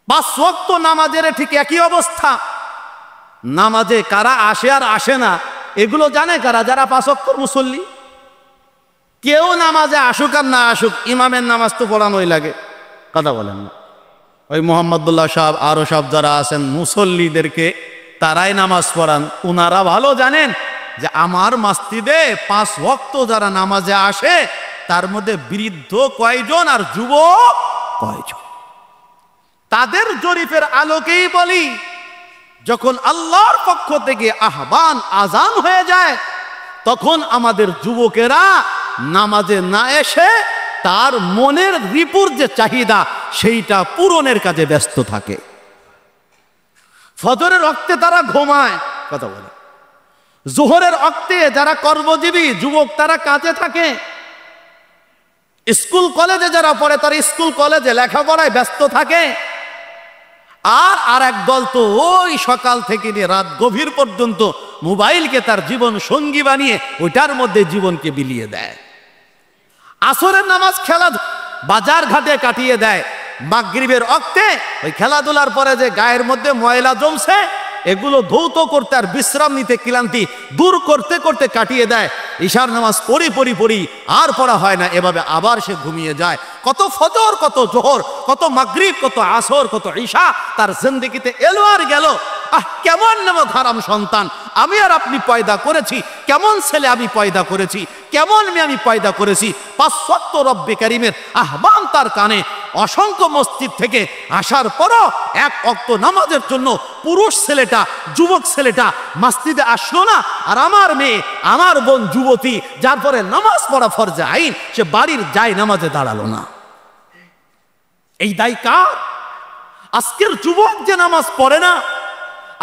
5 ওয়াক্ত নামাজের ঠিক একই অবস্থা। নামাজে কারা আসে আর আসে না এগুলো জানে কারা? যারা 5 ওয়াক্তর মুসল্লি। কেউ নামাজে আসুক আর না আসুক, ইমামের নামাজ তো পড়ানোই লাগে। কথা বলেন না? ওই মোহাম্মদুল্লাহ সাহেব আরো সব যারা আছেন মুসল্লিদেরকে তারাই নামাজ পড়ান। ওনারা ভালো জানেন যে আমার মসজিদে 5 ওয়াক্ত যারা নামাজে আসে তার মধ্যে বৃদ্ধ কয়জন আর যুবক কয়জন। তাদের জরিপের আলোকেই বলি, যখন আল্লাহর পক্ষ থেকে আহ্বান আজান হয়ে যায় তখন আমাদের যুবকেরা নামাজে না এসে তার মনের রিপুর যে চাহিদা সেইটা পূরণের কাজে ব্যস্ত থাকে। ফজরের ওয়াক্তে তারা ঘুমায়। কথা বলে। জোহরের ওয়াক্তে যারা কর্মজীবী যুবক তারা কাজে থাকে। স্কুল কলেজে যারা পড়ে তারা স্কুল কলেজে লেখাপড়ায় ব্যস্ত থাকে। আর এক দল তো ওই সকাল থেকে নিয়ে রাত গভীর পর্যন্ত মোবাইলকে তার জীবন সঙ্গী বানিয়ে ওইটার মধ্যে জীবনকে বিলিয়ে দেয়। আসরের নামাজ বাজার ঘাটে কাটিয়ে দেয়। মাগরিবের ওয়াক্তে ওই খেলাধুলার পরে যে গায়ের মধ্যে ময়লা জমছে এগুলো ধৌত করতে আর বিশ্রাম নিতে ক্লান্তি দূর করতে করতে কাটিয়ে দেয়। ইশার নামাজ পড়ি আর পড়া হয় না, এভাবে আবার সে ঘুমিয়ে যায়। কত ফজর, কত জোহর, কত মাগরিব, কত আসর, কত ঈশা তার জিন্দেগিতে এলো আর গেল। কেমন নামক হারাম সন্তান আমি আর আপনি পয়দা করেছি, কেমন ছেলে আমি পয়দা করেছি, কেমন মেয়ে আমি পয়দা করেছি। 5 ওয়াক্ত রব্বে কারিমের আহ্বান তার কানে। অসংখ্য মসজিদ থেকে আসার পরও 1 ওয়াক্ত নামাজের জন্য পুরুষ ছেলেটা, যুবক ছেলেটা মসজিদে আসলো না। আর আমার মেয়ে, আমার বোন যুবতী যার পরে নামাজ পড়া ফরজে আইন, সে বাড়ির যায় নামাজে দাঁড়ালো না। এই দায় কার? আজকের যুবক যে নামাজ পড়ে না,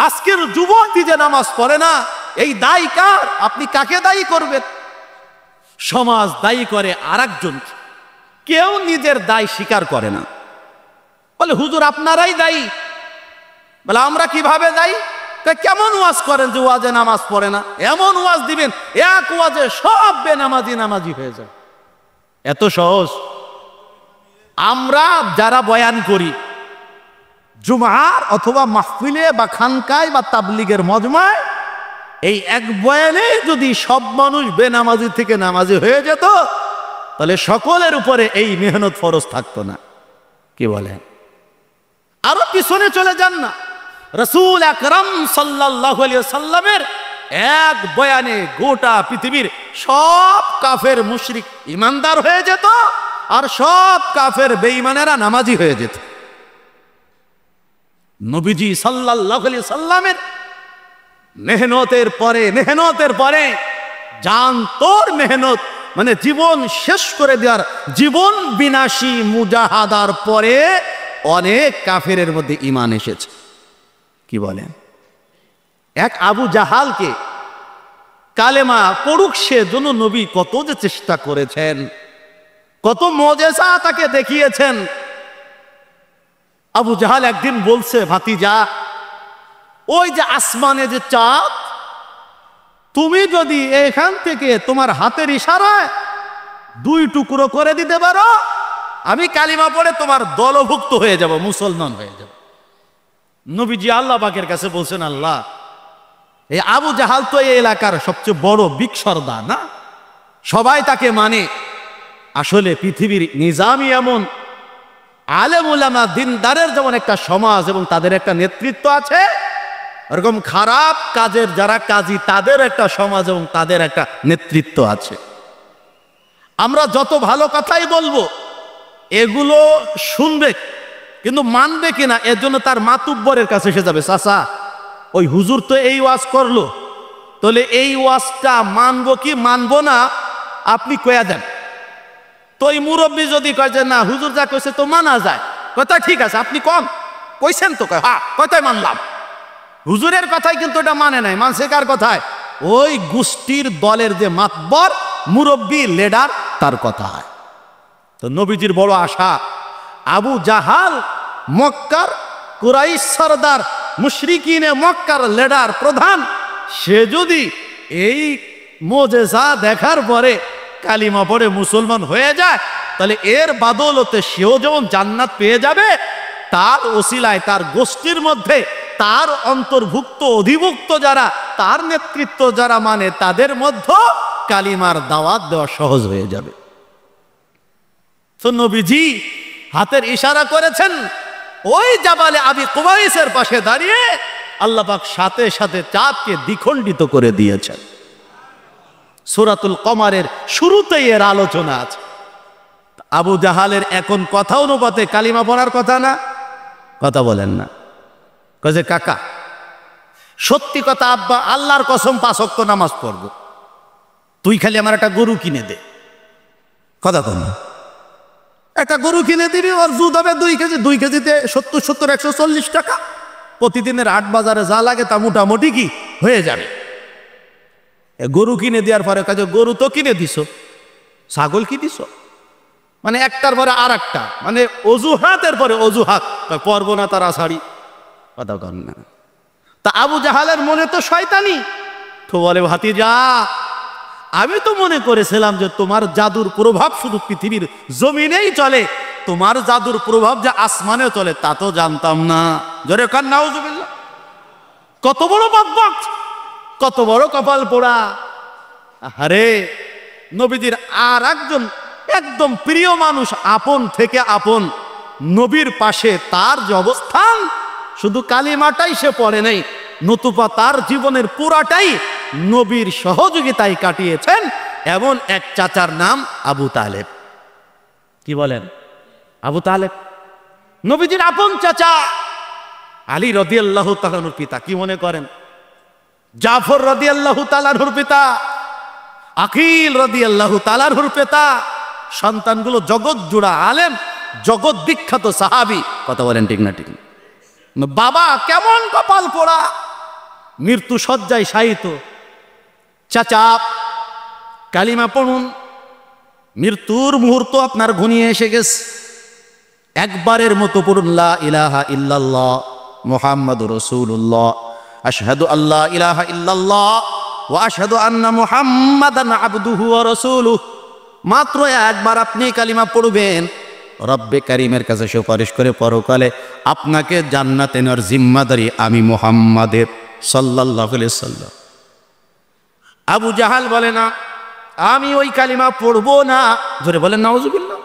আজকের যুবতী যে নামাজ পড়ে না, এই দায় কার? আপনি কাকে দায়ী করবেন? সমাজ দায়ী করে আরেকজনকে। কেউ নিজের দায় স্বীকার করে না। বলে হুজুর আপনারাই দায়ী। বলে আমরা কিভাবে দায়ী? কেমন ওয়াজ করেন যে ওয়াজে নামাজ পড়ে না? এমন ওয়াজ দিবেন এক ওয়াজে সব বেনামাজি নামাজি হয়ে যায়। এত সহজ? আমরা যারা বয়ান করি জুমার অথবা মাহফিলে বা খানকায় বা তাবলিগের মজমায়, এই এক বয়ানে যদি সব মানুষ বেনামাজি থেকে নামাজি হয়ে যেত তাহলে সকলের উপরে এই মেহনত ফরজ থাকতো না। কি বলেন? আরো পিছনে চলে যান না, রাসূল আকরাম সাল্লাল্লাহু আলাইহি ওয়াসাল্লামের এক বয়ানে গোটা পৃথিবীর সব কাফের মুশরিক ইমানদার হয়ে যেত আর সব কাফের বেঈমানেরা নামাজি হয়ে যেত। নবীজি সাল্লাল্লাহু আলাইহি ওয়াসাল্লামের মেহনতের পরে জান তোর মেহনত মানে জীবন শেষ করে দেওয়ার জীবন বিনাশী মুজাহাদার পরে অনেক কাফেরের মধ্যে ঈমান এসেছে। কি বলেন? এক আবু জাহালকে কালেমা পড়ুক সেজন্য নবী কত যে চেষ্টা করেছেন, কত মুজিজা তাকে দেখিয়েছেন। আবু জাহাল একদিন বলছে, ভাতিজা ওই যে আসমানে যে চাঁদ, তুমি যদি এখান থেকে তোমার হাতের ইশারায় 2 টুকরো করে দিতে পারো, আমি কালিমা পড়ে তোমার দলভুক্ত হয়ে যাব, মুসলমান হয়ে যাব। নবীজি আল্লাহ পাকের কাছে বলছেন, আল্লাহ এই আবু জাহাল তো এই এলাকার সবচেয়ে বড় বিগ সর্দার না, সবাই তাকে মানে। আসলে পৃথিবীর নিজামই এমন, আলেম উলামা দিনদারের যেমন একটা সমাজ এবং তাদের একটা নেতৃত্ব আছে, এরকম খারাপ কাজের যারা কাজী তাদের একটা সমাজ এবং তাদের একটা নেতৃত্ব আছে। আমরা যত ভালো কথাই বলবো এগুলো শুনবে কিন্তু মানবে কিনা এর জন্য তার মাতুব্বরের কাছে এসে যাবে, চাচা ওই হুজুর তো এই ওয়াজ করলো, তাহলে এই ওয়াজটা মানবো কি মানবো না আপনি কয়া দেন। তো এই মুরব্বী যদি কয় যে না হুজুর যা কইছে তো মানা যায়, কথা ঠিক আছে আপনি কম কইছেন তো, কয় হ্যাঁ কথাই মানলাম। হুজুরের কথাই কিন্তু এটা মানে নাই, মানছে কার কথায়? ওই গোষ্ঠীর দলের যে মাতবর মুরব্বী লিডার তার কথা হয়। তো নবীজির বড় আশা, আবু জাহাল মক্কার কুরাইশ সরদার, মুশরিকিনে মক্কার লিডার প্রধান, সে যদি এই মুজিজা দেখার পরে কালিমা পড়ে মুসলমান হয়ে যায় তাহলে এর বাদলতে সেও যেমন জান্নাত পেয়ে যাবে, তার ওসিলায় তার গোষ্ঠীর মধ্যে তার অন্তর্ভুক্ত অধিভুক্ত যারা, তার নেতৃত্ব যারা মানে, তাদের মধ্যে কালিমার দাওয়াত দেওয়া সহজ হয়ে যাবে। তো নবীজি হাতের ইশারা করেছেন, ওই জাবালে আবি কুবাইসের পাশে দাঁড়িয়ে আল্লাহ পাক সাথে সাথে চাঁদকে দ্বিখণ্ডিত করে দিয়েছেন। সূরাতুল কমারের শুরুতেই এর আলোচনা আছে। আবু জাহালের এখন কথা অনুপাতে কালিমা পড়ার কথা না, কথা বলেন না, কয়ে কাকা সত্যি কথা আব্বা, আল্লাহর কসম 5 ওয়াক্ত নামাজ পড়ব, তুই খালি আমার একটা গরু কিনে দে। কথা কম, একটা গরু কিনে দিবি, ওর দুধ হবে 2 কেজি, 2 কেজিতে 70 140 টাকা, প্রতিদিনের হাট বাজারে যা লাগে তা মোটামুটি কি হয়ে যাবে। গরু কিনে দেওয়ার পরে কাজে গরু তো কিনে দিছ, ছাগল কি দিছ, মানে একটার পরে আর একটা, মানে অজুহাতের পরে অজুহাত, পর্ব না তারা ছাড়ি, কথা কন না। তা আবু জাহালের মনে তো শয়তানি, তো বলে ভাতিজা আমি তো মনে করেছিলাম যে তোমার জাদুর প্রভাব শুধু পৃথিবীর জমিনেই চলে, তোমার জাদুর প্রভাব যে আসমানেও চলে তা তো জানতাম না। জোরে কান নাউজুবিল্লাহ। কত বড় বকবক, কত বড় কপাল পোড়া। আরে নবীজির আর একজন একদম প্রিয় মানুষ, আপন থেকে আপন নবীর পাশে তার যে অবস্থান, শুধু কালিমাটাই সে পড়ে নাই, নতুবা তার জীবনের পুরাটাই নবীর সহযোগিতায় কাটিয়েছেন। এমন এক চাচার নাম আবু তালেব। কি বলেন? আবু তালেব নবীজির আপন চাচা, আলী রাদিয়াল্লাহু তাআলার পিতা। কি মনে করেন? জাফর রাদিয়াল্লাহু তাআলার পিতা, আকিল রাদিয়াল্লাহু তাআলার পিতা। সন্তানগুলো জগৎ জুড়া আলেম, জগৎ বিখ্যাত সাহাবী। কথা বলেন ঠিক না? ঠিক। বাবা কেমন কপাল পোড়া, মৃত্যু শয্যায় শায়িত। চাচা কালিমা পড়ুন, মৃত্যুর মুহূর্ত আপনার ঘনিয়ে এসে গেছে, একবারের মতো পড়ুন লা ইলাহা ইল্লাল্লাহ মুহাম্মাদুর রাসূলুল্লাহ, আশহাদু আল্লা ইলাহা ইল্লাল্লাহ ওয়া আশহাদু আন্না মুহাম্মাদান আবদুহু ওয়া রাসূলুহু। মাত্র একবার আপনি কালিমা পড়বেন, রব্বে কারীমের কাছে সুপারিশ করে পরকালে আপনাকে জান্নাতে নেওয়ার জিম্মাদারি আমি মুহাম্মাদের সাল্লাল্লাহু আলাইহি সাল্লাম। আবু জাহাল বলে না আমি ওই কালিমা পড়বো না। জোরে বলেন নাউজুবিল্লাহ।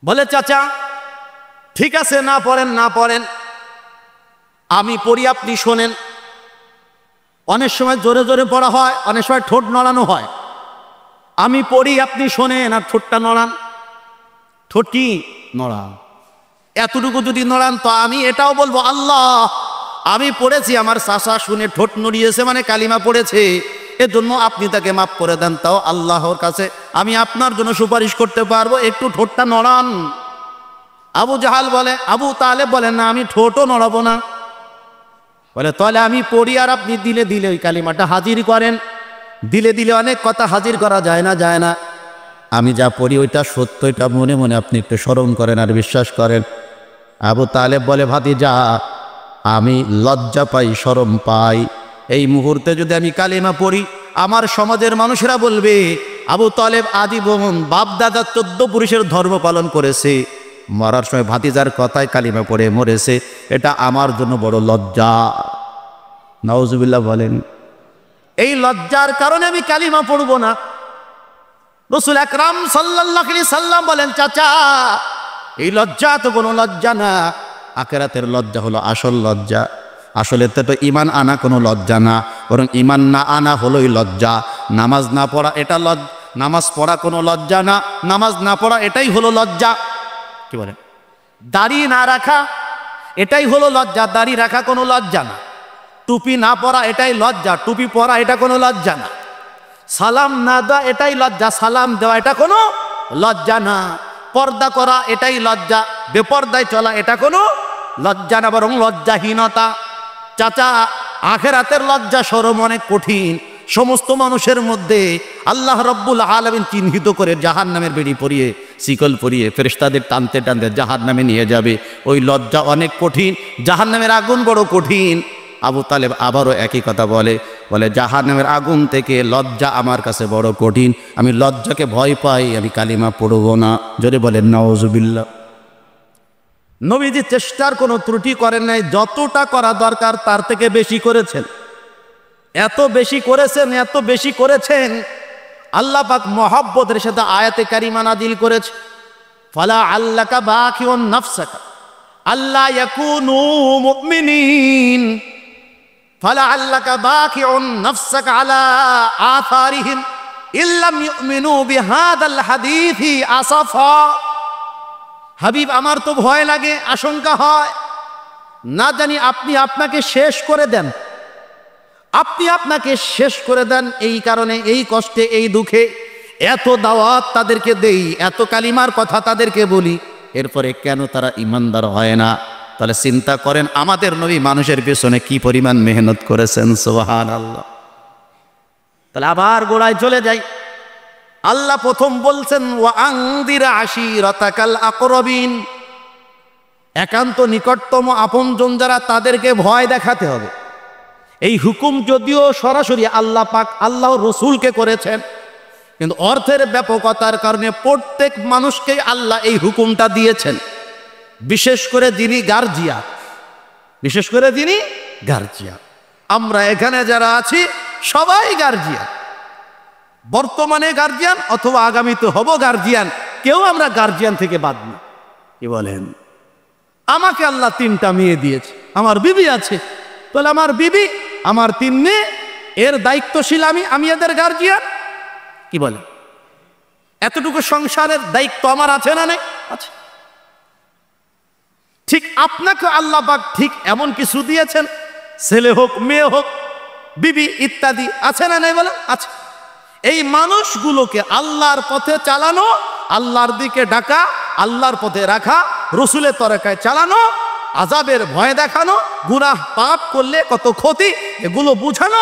বলে চাচা ঠিক আছে, না পড়েন না পড়েন, আমি পড়ি আপনি শোনেন। অনেক সময় জোরে জোরে পড়া হয়, অনেক সময় ঠোঁট নড়ানো হয়। আমি পড়ি আপনি শোনেন আর ঠোঁটটা নড়ান। ঠোঁট কি নড়ান, এতটুকু যদি নড়ান তো আমি এটাও বলবো আল্লাহ আমি পড়েছি, আমার চাচা শুনে ঠোঁট নড়িয়েছে মানে কালিমা পড়েছে, এজন্য আপনি তাকে মাফ করে দেন। তাও আল্লাহর কাছে আমি আপনার জন্য সুপারিশ করতে পারবো, একটু ঠোঁটটা নড়ান। আবু জাহাল বলে, আবু তালেব বলেন না আমি ঠোঁটও নড়াবো না। বলে তাহলে আমি পড়ি আর আপনি দিলে দিলে ওই কালিমাটা হাজির করেন। দিলে দিলে অনেক কথা হাজির করা যায় না, যায় না। আমি যা পড়ি ওইটা সত্য, এটা মনে মনে আপনি একটু স্মরণ করেন আর বিশ্বাস করেন। আবু তালেব বলে ভাতিজা আমি লজ্জা পাই, শরম পাই। এই মুহূর্তে যদি আমি কালিমা পড়ি আমার সমাজের মানুষেরা বলবে আবু তালেব আজীবন বাপ দাদা 14 পুরুষের ধর্ম পালন করেছে, মরার সময় ভাতিজার কথায় কালিমা পড়ে মরেছে, এটা আমার জন্য বড় লজ্জা। নাউজুবিল্লাহ বলেন। এই লজ্জার কারণে আমি কালিমা পড়বো না। রাসূল আকরাম সাল্লাল্লাহু আলাইহি সাল্লাম বলেন চাচা এই লজ্জা তো কোনো লজ্জা না, আখিরাতের লজ্জা হলো আসল লজ্জা। আসলে তো ঈমান আনা কোনো লজ্জা না, বরং ঈমান না আনা হলোই লজ্জা। নামাজ না পড়া এটা নামাজ পড়া কোনো লজ্জা না, নামাজ না পড়া এটাই হলো লজ্জা। কি বলেন? দাড়ি না রাখা এটাই হলো লজ্জা, দাড়ি রাখা কোনো লজ্জা না। টুপি না পরা এটাই লজ্জা, টুপি পরা এটা কোনো লজ্জা না। সালাম না দেওয়া এটাই লজ্জা, সালাম দেওয়া এটা কোনো লজ্জা না। পর্দা করা এটাই লজ্জা, বেপর্দায় চলা এটা কোনো লজ্জা না, বরং লজ্জাহীনতা। চাচা আখিরাতের লজ্জা শরম অনেক কঠিন। সমস্ত মানুষের মধ্যে আল্লাহ রব্বুল আলামিন চিহ্নিত করে জাহান্নামের বেড়ি পরিয়ে শিকল পরিয়ে ফেরেশতাদের টানতে টানতে জাহান্নামে নিয়ে যাবে। ওই লজ্জা অনেক কঠিন, জাহান্নামের আগুন বড় কঠিন। আবু তালেব আবারও একই কথা বলে, জাহান্নামের আগুন থেকে লজ্জা আমার কাছে বড় কঠিন, আমি লজ্জাকে ভয় পাই, আমি কালিমা পড়ব না। যদি বলেন নাউজুবিল্লাহ। নবীজি চেষ্টার কোনো ত্রুটি করেন নাই, যতটা করা দরকার তার থেকে বেশি করেছেন। এত বেশি করেছেন, এত বেশি করেছেন, আল্লাহ পাক মহব্বতের সাথে আয়াতে কারিমা নাযিল করেছে, ফালা আল্লাকা বাকিউন নাফসাকা আল্লা ইয়াকুনু মুমিনিন, ফালা আল্লাকা বাকিউন নাফসাকা আলা আথারিহিম ইল্লাম ইউমিনু বিহাদাল হাদীসি আসাফা। হাবিব আমার তো ভয় লাগে, আশঙ্কা হয়, না জানি আপনি আপনাকে শেষ করে দেন, আপনি আপনাকে শেষ করে দেন এই কারণে, এই কষ্টে, এই দুঃখে এত দাওয়াত তাদেরকে দেই, এত কালিমার কথা তাদেরকে বলি, এরপরে কেন তারা ইমানদার হয় না? তাহলে চিন্তা করেন আমাদের নবী মানুষের পেছনে কি পরিমাণ মেহনত করেছেন। সুবহানাল্লাহ। তাহলে আবার গোড়ায় চলে যাই। আল্লাহ প্রথম বলছেন ওয়া আনদির আশিরাতাকাল আকরাবিন, একান্ত নিকটতম আপনজন যারা তাদেরকে ভয় দেখাতে হবে। এই হুকুম যদিও সরাসরি আল্লাহ পাক আল্লাহ রসুলকে করেছেন, কিন্তু অর্থের ব্যাপকতার কারণে প্রত্যেক মানুষকে আল্লাহ এই হুকুমটা দিয়েছেন, বিশেষ করে যিনি গার্জিয়ান, বিশেষ করে যিনি গার্জিয়ান। আমরা এখানে যারা আছি সবাই গার্জিয়ান, বর্তমানে গার্জিয়ান অথবা আগামীতে হব গার্জিয়ান, কেউ আমরা গার্জিয়ান থেকে বাদ নেই। কি বলেন? আমাকে আল্লাহ 3টা মেয়ে দিয়েছে, আমার বিবি আছে, তাহলে আমার বিবি, আমার 3 মেয়ে, এর দায়িত্বশীল আমি এদের গার্জিয়ান। কি বলে? এতটুকু সংসারের দায়িত্ব আমার আছে না নেই? আছে। ঠিক আপনাকে আল্লাহ পাক ঠিক এমন কিছু দিয়েছেন, ছেলে হোক, মেয়ে হোক, বিবি ইত্যাদি, আছে না নেই? বলে আছে। এই মানুষগুলোকে আল্লাহর পথে চালানো, আল্লাহর দিকে ডাকা, আল্লাহর পথে রাখা, রসুলের তরিকায় চালানো, আযাবের ভয় দেখানো, গুনাহ পাপ করলে কত ক্ষতি, এগুলো বুঝানো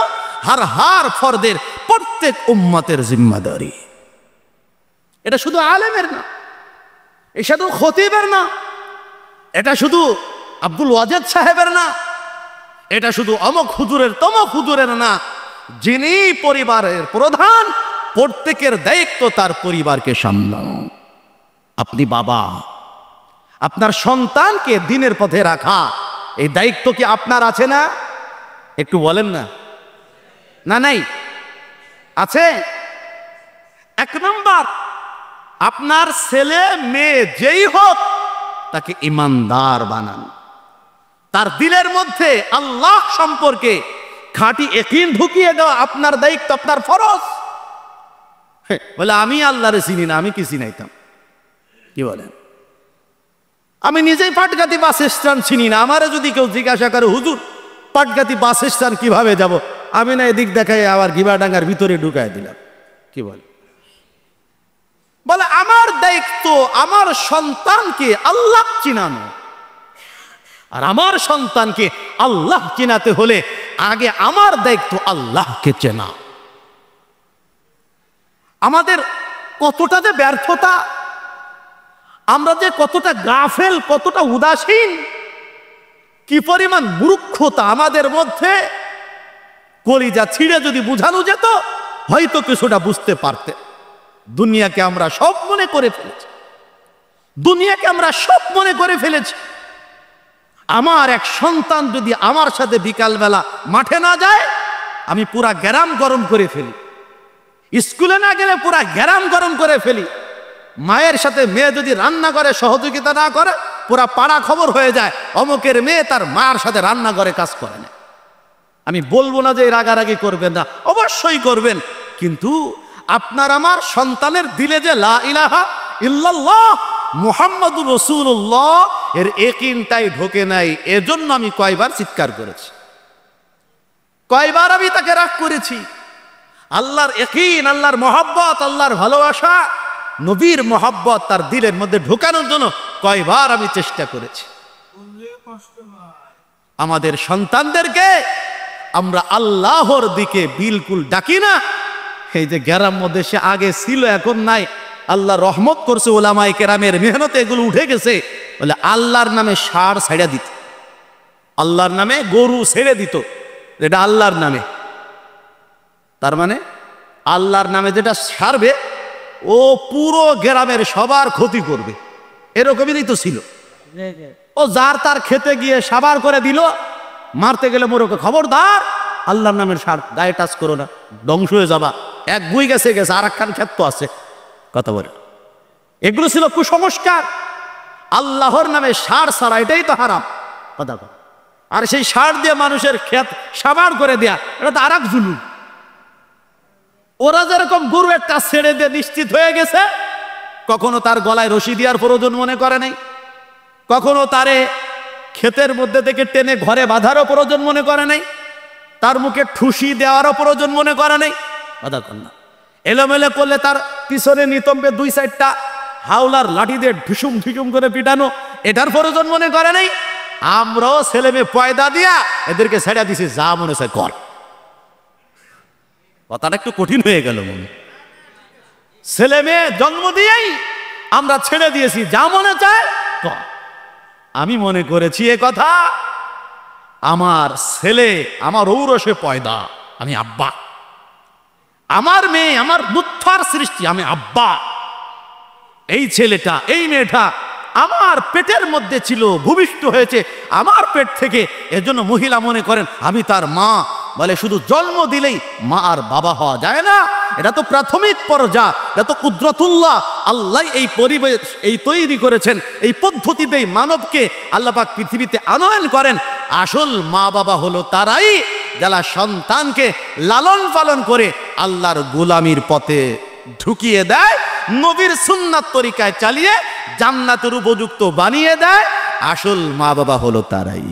হার ফরদের প্রত্যেক উম্মতের জিম্মাদারি। এটা শুধু আলেমের না, এটা শুধু খতিবের না, এটা শুধু আব্দুল ওয়াজেদ সাহেবের না, এটা শুধু অমক হুজুরের তমক হুজুরের না। যিনি পরিবারের প্রধান, প্রত্যেকের দায়িত্ব তার পরিবারকে সামলানো। আপনি বাবা, আপনার সন্তানকে দ্বীনের পথে রাখা, এই দায়িত্ব কি আপনার আছে না? একটু বলেন না। না নাই? আছে। 1 নম্বর, আপনার ছেলে মেয়ে যেই হোক তাকে ইমানদার বানান, তার দিলের মধ্যে আল্লাহ সম্পর্কে খাঁটি ইয়াকিন ঢুকিয়ে দেওয়া আপনার দায়িত্ব, আপনার ফরজ। বলে আমি আল্লাহরে চিনি না, আমি কি চিনাইতাম? কি বলেন? আমি নিজেই পাটগাতি বাস স্ট্যান্ড চিনি না, আমারে যদি কেউ জিজ্ঞাসা করে হুজুর পাটগাতি বাস স্ট্যান্ড কিভাবে যাব, আমি না এদিক দেখাই আবার গিবাডাঙ্গার ভিতরে ঢুকাই দিলাম। কি বলে? বলে আমার দায়িত্ব আমার সন্তানকে আল্লাহ চিনানো, আর আমার সন্তানকে আল্লাহ চিনাতে হলে আগে আমার দায়িত্ব আল্লাহকে চেনা। আমাদের কতটা যে ব্যর্থতা, আমরা যে কতটা গাফেল, কতটা উদাসীন, কি পরিমাণ মূর্খতা আমাদের মধ্যে। কলিজা ছিঁড়ে যদি বুঝানো যেত হয়তো কিছুটা বুঝতে পারতে। দুনিয়াকে আমরা সব মনে করে ফেলেছি, দুনিয়াকে আমরা সব মনে করে ফেলেছি। আমার এক সন্তান যদি আমার সাথে বিকালবেলা মাঠে না যায়, আমি পুরা গ্রাম গরম করে ফেলি। স্কুলে না গেলে পুরা গ্রাম গরম করে ফেলি। মায়ের সাথে মেয়ে যদি রান্না করে সহযোগিতা না করে, পুরা পাড়া খবর হয়ে যায় অমুকের মেয়ে তার মায়ের সাথে রান্না করে কাজ করে না। আমি বলবো না যে রাগারাগি করবেন না, অবশ্যই করবেন, কিন্তু আপনার আমার সন্তানের দিলে যে লা ইলাহা ইল্লাল্লাহ মুহাম্মাদুর রাসূলুল্লাহ এর ইয়াকিনটাই ঢোকে নাই। এজন্য আমি কয়বার চিৎকার করেছি, কয়বার আমি তাকে রাগ করেছি। আল্লাহর ইয়াকিন, আল্লাহর মহব্বত, আল্লাহর ভালোবাসা, নবীর মহব্বত তার দিলের মধ্যে ঢোকানোর জন্য কয়বার আমি চেষ্টা করেছি। আমাদের সন্তানদেরকে আমরা আল্লাহর দিকে বিলকুল ডাকি না। এই যে গ্রাম মধ্যে সে আগে ছিল এখন নাই, আল্লাহ রহমত করছে, ওলামায়ে কেরামের মেহনতে এগুলো উঠে গেছে। বলে আল্লাহর নামে ষাঁড় ছেড়ে দিত, আল্লাহর নামে গরু ছেড়ে দিত, এটা আল্লাহর নামে। তার মানে আল্লাহর নামে যেটা ছাড়বে ও পুরো গ্রামের সবার ক্ষতি করবে, এরকমই তো ছিল। ও যার তার খেতে গিয়ে সাবার করে দিল, মারতে গেলে মোরকে খবরদার আল্লাহর নামের ষাঁড় গায়ে টাচ করো না, ধ্বংস হয়ে যাবা। এক বুই গেছে গেছে, আর একখান ক্ষেত তো আছে, কথা বলে। এগুলো ছিল কুসংস্কার। আল্লাহর নামে ষাঁড় ছাড়া এটাই তো হারাম, কথা বলে। আর সেই ষাঁড় দিয়ে মানুষের ক্ষেত সাবার করে দেয়া, এটা তো আর এক জুলুম। ওরা যেরকম গরু একটা ছেড়ে দিয়ে নিশ্চিত হয়ে গেছে, কখনো তার গলায় রশি দেওয়ার প্রয়োজন মনে করে নাই, কখনো তারে ক্ষেতের মধ্যে থেকে টেনে ঘরে বাঁধারও প্রয়োজন মনে করে নাই, তার মুখে ঠুসি দেওয়ারও প্রয়োজন মনে করে নাই, কথা কন না। এলোমেলো করলে তার পিছনে নিতম্বে 2-4টা হাওলার লাঠি দিয়ে ঢুসুম ঢুসুম করে পিটানো, এটার প্রয়োজন মনে করে নাই। আমরাও ছেলে মেয়ে পয়দা দিয়া এদেরকে ছেড়ে দিছি, যা মনে চায় কর। কথাটা একটু কঠিন হয়ে গেল মনে। ছেলে মেয়ে জন্ম দিয়েই আমরা ছেড়ে দিয়েছি, যা মনে চায় কর। আমি মনে করেছি এ কথা, আমার ছেলে আমার ঔরসে পয়দা, আমি আব্বা। আমার মেয়ে আমার নুৎফার সৃষ্টি, আমি আব্বা। এই ছেলেটা এই মেয়েটা আমার পেটের মধ্যে ছিল, ভূমিষ্ঠ হয়েছে আমার পেট থেকে, এজন্য মহিলা মনে করেন আমি তার মা। বলে শুধু জন্ম দিলেই মা আর বাবা হওয়া যায় না, এটা তো প্রাথমিক পর্যায়, এটা তো কুদরতুল্লাহ। আল্লাহ এই পরিবেশ এই তৈরি করেছেন, এই পদ্ধতিতেই মানবকে আল্লাহ পাক পৃথিবীতে আনয়ন করেন। আসল মা বাবা হলো তারাই যারা সন্তানকে লালন পালন করে আল্লাহর গোলামির পথে ঢুকিয়ে দেয়, নবীর সুন্নাত তরিকায় চালিয়ে জান্নাতের উপযুক্ত বানিয়ে দেয়। আসল মা বাবা হলো তারাই।